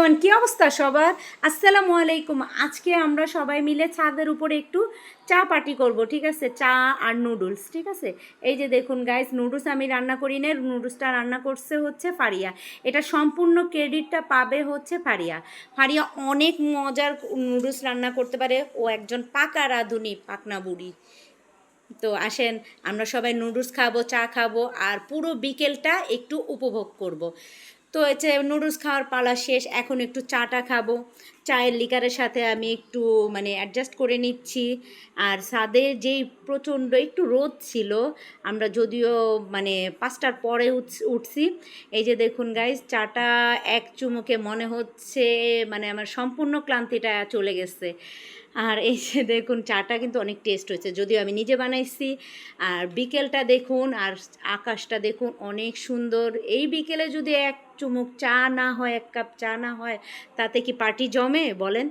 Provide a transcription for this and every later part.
Everyone, কি অবস্থা সবার? আসসালামু আলাইকুম। আজকে আমরা সবাই মিলে ছাদের উপরে একটু চা পার্টি করব, ঠিক আছে? চা আর নুডলস, ঠিক আছে? এই যে দেখুন গাইস, নুডলস আমি রান্না করি না, নুডলসটা রান্না করছে হচ্ছে ফারিয়া। এটা সম্পূর্ণ ক্রেডিটটা পাবে হচ্ছে ফারিয়া। ফারিয়া অনেক মজার নুডলস রান্না করতে পারে, ও একজন পাকা রাঁধুনি, পাকনা বুড়ি। তো আসেন, আমরা সবাই নুডলস খাবো, চা খাবো, আর পুরো বিকেলটা একটু উপভোগ করব। তো হচ্ছে নুডলস খাওয়ার পালা শেষ, এখন একটু চাটা খাবো। চায়ের লিকারের সাথে আমি একটু মানে অ্যাডজাস্ট করে নিচ্ছি। আর ছাদে যেই প্রচণ্ড একটু রোদ ছিল, আমরা যদিও মানে 5টার পরে উঠছি। এই যে দেখুন গাইস, চাটা এক চুমুকে মনে হচ্ছে মানে আমার সম্পূর্ণ ক্লান্তিটা চলে গেছে। আর এই যে দেখুন, চাটা কিন্তু অনেক টেস্ট হয়েছে, যদিও আমি নিজে বানাইছি। আর বিকেলটা দেখুন, আর আকাশটা দেখুন, অনেক সুন্দর। এই বিকেলে যদি এক চুমুক চা না হয়, এক কাপ চা না হয়, তাতে কি পার্টি জমে বলেন?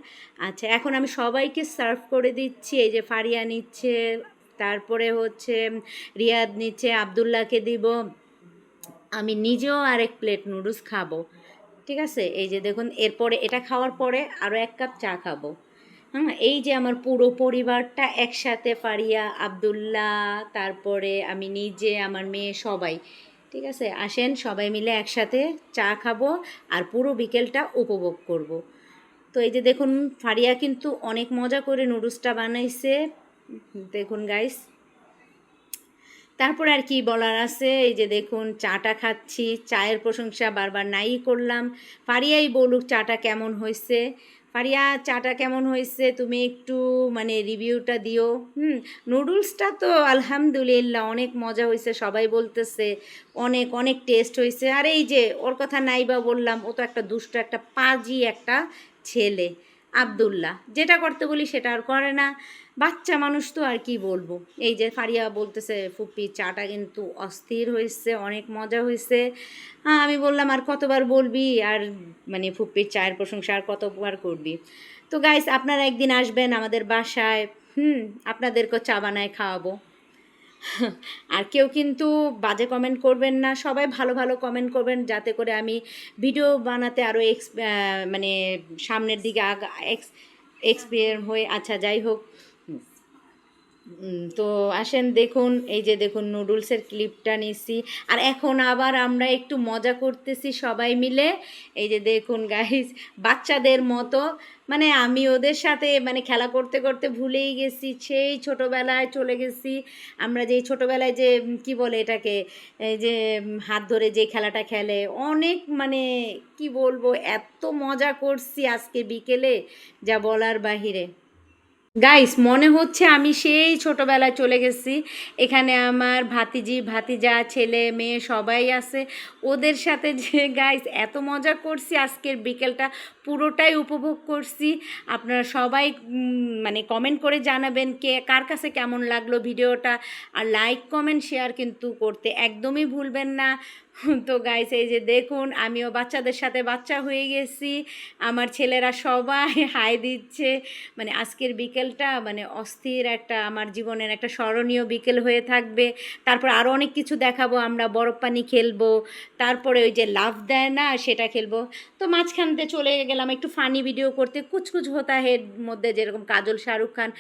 আচ্ছা, এখন আমি সবাইকে সার্ভ করে দিচ্ছি। এই যে ফারিয়া নিচ্ছে, তারপরে হচ্ছে রিয়াদ নিচ্ছে, আবদুল্লাহকে দিব, আমি নিজেও আরেক প্লেট নুডলস খাবো, ঠিক আছে? এই যে দেখুন, এরপরে এটা খাওয়ার পরে আরও এক কাপ চা খাবো। হ্যাঁ, এই যে আমার পুরো পরিবারটা একসাথে, ফারিয়া, আবদুল্লাহ, তারপরে আমি নিজে, আমার মেয়ে, সবাই, ঠিক আছে? আসেন সবাই মিলে একসাথে চা খাবো আর পুরো বিকেলটা উপভোগ করব। তো এই যে দেখুন, ফারিয়া কিন্তু অনেক মজা করে নুডলসটা বানাইছে, দেখুন গাইস। তারপর আর কি বলার আছে? এই যে দেখুন, চাটা খাচ্ছি, চায়ের প্রশংসা বারবার নাই করলাম। ফারিয়াই বলুক চাটা কেমন হয়েছে। ফারিয়া, চাটা কেমন হয়েছে তুমি একটু মানে রিভিউটা দিও। নুডলসটা তো আলহামদুলিল্লাহ অনেক মজা হয়েছে, সবাই বলতেছে অনেক অনেক টেস্ট হয়েছে। আর এই যে ওর কথা নাই বা বললাম, ও তো একটা দুষ্ট, একটা পাজি একটা ছেলে, আবদুল্লাহ। যেটা করতে বলি সেটা আর করে না, বাচ্চা মানুষ তো, আর কি বলবো। এই যে ফারিয়া বলতেছে, ফুপি চাটা কিন্তু অস্থির হয়েছে, অনেক মজা হয়েছে। হ্যাঁ, আমি বললাম আর কতবার বলবি, আর মানে ফুপির চায়ের প্রশংসা আর কতবার করবি? তো গাইস, আপনারা একদিন আসবেন আমাদের বাসায়, আপনাদেরকেও চা বানায় খাওয়াবো। আর কেউ কিন্তু বাজে কমেন্ট করবেন না, সবাই ভালো ভালো কমেন্ট করবেন, যাতে করে আমি ভিডিও বানাতে আরও মানে সামনের দিকে এক্সপিরিয়েন্স হয়ে। আচ্ছা, যাই হোক। তো আসেন দেখুন, এই যে দেখুন নুডলসের ক্লিপটা নিছি, আর এখন আবার আমরা একটু মজা করতেছি সবাই মিলে। এই যে দেখুন গাইস, বাচ্চাদের মতো, মানে আমি ওদের সাথে মানে খেলা করতে করতে ভুলেই গেছি, সেই ছোটোবেলায় চলে গেছি। আমরা যেই ছোটোবেলায় যে কি বলে এটাকে, এই যে হাত ধরে যে খেলাটা খেলে, অনেক মানে কি বলবো, এত মজা করছি আজকে বিকেলে, যা বলার বাহিরে। গাইস, মনে হচ্ছে আমি সেই ছোটোবেলায় চলে গেছি। এখানে আমার ভাতিজি, ভাতিজা, ছেলে মেয়ে সবাই আছে, ওদের সাথে যে গাইস এত মজা করছি আজকের বিকেলটা, পুরোটাই উপভোগ করছি। আপনারা সবাই মানে কমেন্ট করে জানাবেন কে কার কাছে কেমন লাগলো ভিডিওটা, আর লাইক কমেন্ট শেয়ার কিন্তু করতে একদমই ভুলবেন না। তো গাইস, এই যে দেখুন, আমিও বাচ্চাদের সাথে বাচ্চা হয়ে গেছি, আমার ছেলেরা সবাই হাই দিচ্ছে। মানে আজকের বিকেলটা মানে অস্থির একটা, আমার জীবনের একটা স্মরণীয় বিকেল হয়ে থাকবে। তারপর আরও অনেক কিছু দেখাবো, আমরা বরফ পানি খেলবো, তারপরে ওই যে লাফ দেয় না সেটা খেলবো। তো মাঝখানতে চলে গেলাম একটু ফানি ভিডিও করতে, কুচকুচ হোতা হের মধ্যে যেরকম কাজল, শাহরুখ খান,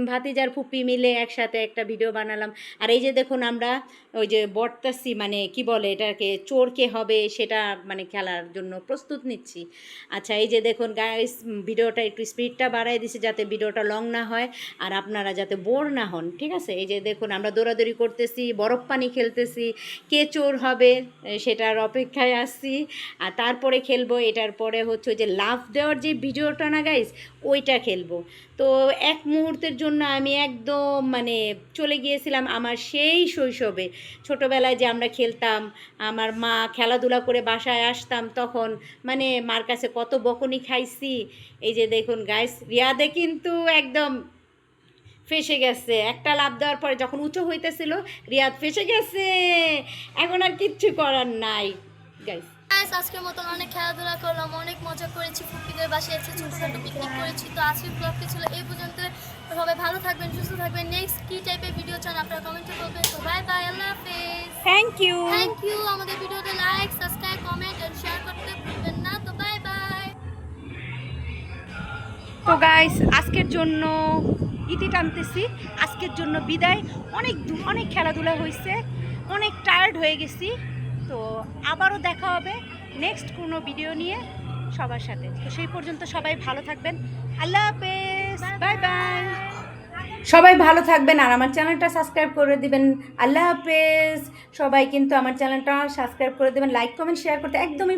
ভাতিজার ফুপি মিলে একসাথে একটা ভিডিও বানালাম। আর এই যে দেখুন, আমরা ওই যে বটতাসি, মানে কি বলে এটাকে, চোর কে হবে সেটা মানে খেলার জন্য প্রস্তুত নিচ্ছি। আচ্ছা, এই যে দেখুন গাইস, ভিডিওটা একটু স্পিডটা বাড়াই দিছি যাতে ভিডিওটা লং না হয়, আর আপনারা যাতে বোর না হন, ঠিক আছে? এই যে দেখুন, আমরা দৌড়াদৌড়ি করতেছি, বরফ পানি খেলতেছি, কে চোর হবে সেটার অপেক্ষায় আসছি। আর তারপরে খেলবো, এটার পরে হচ্ছে ওই যে লাফ দেওয়ার যে ভিডিওটা না গাইস, ওইটা খেলবো। তো এক মুহূর্তের জন্য আমি একদম মানে চলে গিয়েছিলাম আমার সেই শৈশবে, ছোটোবেলায় যে আমরা খেলতাম, আমার মা খেলাধুলা করে বাসায় আসতাম, তখন মানে মার কাছে কত বকুনি খাইছি। এই যে দেখুন গাইস, রিয়াদে কিন্তু একদম ফেসে গেছে, একটা লাফ দেওয়ার পরে যখন উঁচু হইতেছিল, রিয়াদ ফেসে গেছে। এখন আর কিচ্ছু করার নাই গাইস। আজকের মতন অনেক খেলাধুলা করলাম, অনেক মজা করেছি, ফুপিদের বাসায় এসে ছোটোখাটো পিকনিক করেছি। তো আজকের ব্লগটি ছিল এই পর্যন্ত। সবাই ভালো থাকবেন, সুস্থ থাকবেন। নেক্সট কী টাইপের ভিডিও চান আপনারা কমেন্টে বলবেন। তো বাই বাই, আল্লাহ হাফেজ। Thank you. আমাদের ভিডিওতে like, subscribe, comment and share করতে ভুলবেন না। তো বাই বাই। তো গাইস আজকের জন্য ইতি টানতেছি, আজকের জন্য বিদায়। অনেক খেলাধুলা হয়েছে, অনেক টায়ার্ড হয়ে গেছি। তো আবারও দেখা হবে নেক্সট কোনো ভিডিও নিয়ে সবার সাথে। তো সেই পর্যন্ত সবাই ভালো থাকবেন। আল্লাহ হাফেজ, বাই বাই। সবাই ভালো থাকবেন আর আমার চ্যানেলটা সাবস্ক্রাইব করে দিবেন। আল্লাহ হাফেজ। সবাই কিন্তু আমার চ্যানেলটা সাবস্ক্রাইব করে দেবেন, লাইক কমেন্ট শেয়ার করতে একদমই